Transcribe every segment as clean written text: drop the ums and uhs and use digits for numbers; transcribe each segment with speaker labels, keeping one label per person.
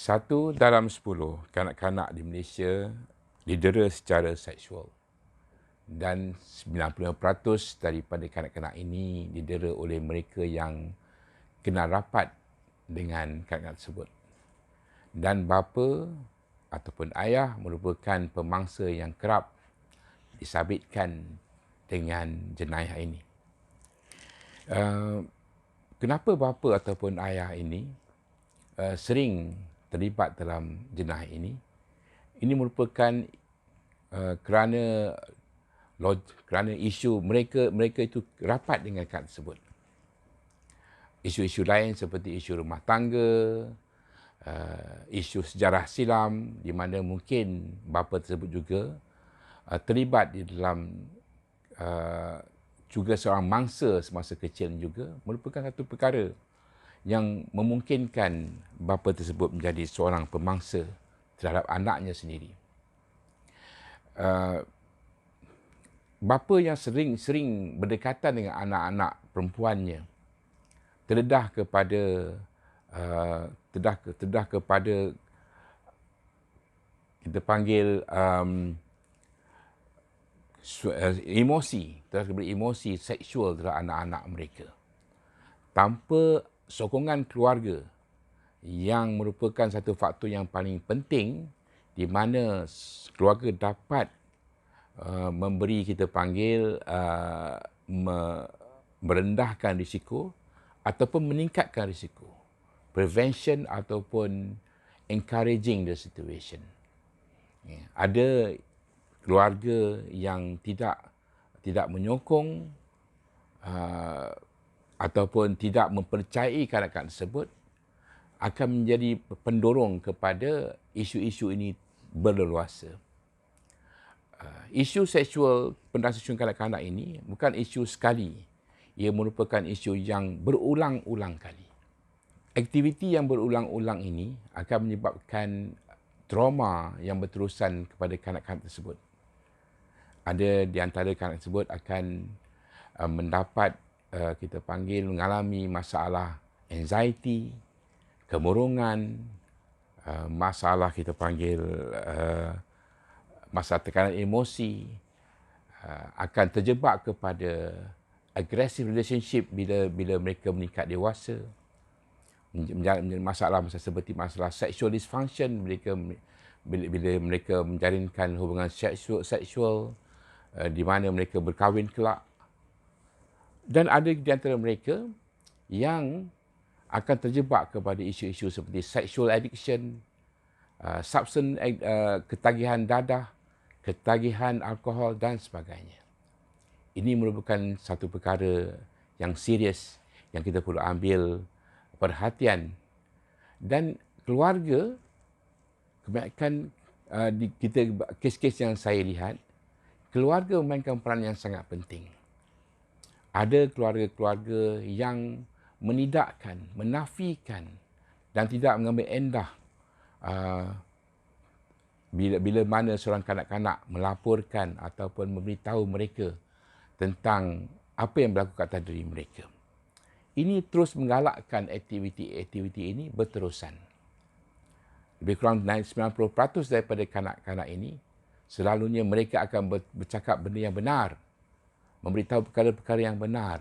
Speaker 1: 1 dalam 10 kanak-kanak di Malaysia didera secara seksual dan 95% daripada kanak-kanak ini didera oleh mereka yang kenal rapat dengan kanak-kanak tersebut. Dan bapa ataupun ayah merupakan pemangsa yang kerap disabitkan dengan jenayah ini. Kenapa bapa ataupun ayah ini sering terlibat dalam jenayah ini? Ini merupakan kerana isu mereka itu rapat dengan kad tersebut. Isu-isu lain seperti isu rumah tangga, isu sejarah silam di mana mungkin bapa tersebut juga terlibat di dalam juga seorang mangsa semasa kecil juga, merupakan satu perkara yang memungkinkan bapa tersebut menjadi seorang pemangsa terhadap anaknya sendiri. Bapa yang sering berdekatan dengan anak-anak perempuannya terdedah kepada kita panggil emosi seksual terhadap anak-anak mereka tanpa sokongan keluarga, yang merupakan satu faktor yang paling penting di mana keluarga dapat memberi kita panggil merendahkan risiko ataupun meningkatkan risiko, prevention ataupun encouraging the situation. Ada keluarga yang tidak menyokong ataupun tidak mempercayai kanak-kanak tersebut, akan menjadi pendorong kepada isu-isu ini berleluasa. Isu seksual, pendasaran kanak-kanak ini bukan isu sekali. Ia merupakan isu yang berulang-ulang kali. Aktiviti yang berulang-ulang ini akan menyebabkan trauma yang berterusan kepada kanak-kanak tersebut. Ada di antara kanak tersebut akan mendapat, kita panggil, mengalami masalah anxiety, kemurungan, masalah kita panggil masalah tekanan emosi, akan terjebak kepada aggressive relationship bila mereka meningkat dewasa, masalah seperti masalah sexual dysfunction bila mereka menjalinkan hubungan seksual di mana mereka berkahwin kelak. Dan ada di antara mereka yang akan terjebak kepada isu-isu seperti sexual addiction, substance, ketagihan dadah, ketagihan alkohol dan sebagainya. Ini merupakan satu perkara yang serius yang kita perlu ambil perhatian. Dan keluarga, kebanyakan kita kes-kes yang saya lihat, keluarga memainkan peran yang sangat penting. Ada keluarga-keluarga yang menidakkan, menafikan dan tidak mengambil endah bila mana seorang kanak-kanak melaporkan ataupun memberitahu mereka tentang apa yang berlaku kat atas diri mereka. Ini terus menggalakkan aktiviti-aktiviti ini berterusan. Lebih kurang 90% daripada kanak-kanak ini selalunya mereka akan bercakap benda yang benar, memberitahu perkara-perkara yang benar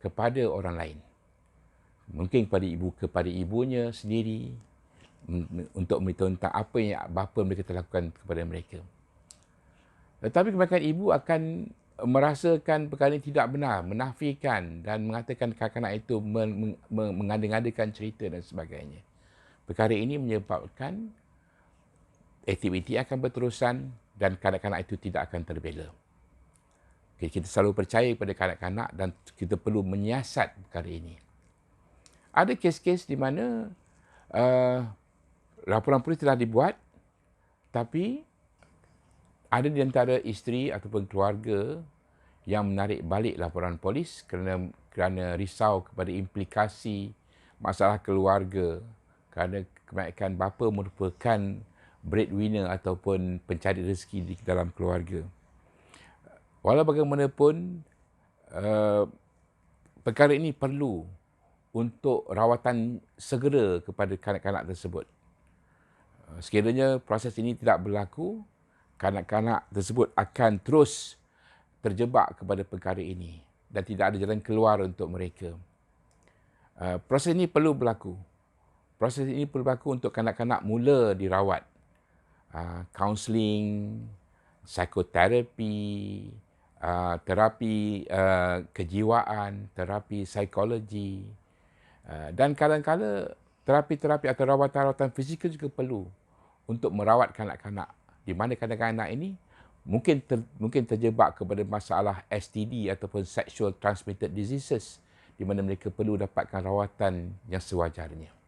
Speaker 1: kepada orang lain. Mungkin kepada ibunya sendiri, untuk memberitahu tentang apa yang bapa mereka telah lakukan kepada mereka. Tetapi kebanyakan ibu akan merasakan perkara ini tidak benar, menafikan dan mengatakan kanak-kanak itu mengada-ngadakan cerita dan sebagainya. Perkara ini menyebabkan aktiviti akan berterusan dan kanak-kanak itu tidak akan terbela. Kita selalu percaya kepada kanak-kanak dan kita perlu menyiasat perkara ini. Ada kes-kes di mana laporan polis telah dibuat, tapi ada di antara isteri ataupun keluarga yang menarik balik laporan polis kerana risau kepada implikasi masalah keluarga, kerana kebanyakan bapa merupakan breadwinner ataupun pencari rezeki di dalam keluarga. Walau bagaimanapun, perkara ini perlu untuk rawatan segera kepada kanak-kanak tersebut. Sekiranya proses ini tidak berlaku, kanak-kanak tersebut akan terus terjebak kepada perkara ini dan tidak ada jalan keluar untuk mereka. Proses ini perlu berlaku. Proses ini perlu berlaku untuk kanak-kanak mula dirawat. Kaunseling, psikoterapi, terapi kejiwaan, terapi psikologi, dan kadang-kadang terapi-terapi atau rawatan-rawatan fizikal juga perlu untuk merawat kanak-kanak, di mana kanak-kanak ini mungkin terjebak kepada masalah STD ataupun sexual transmitted diseases, di mana mereka perlu dapatkan rawatan yang sewajarnya.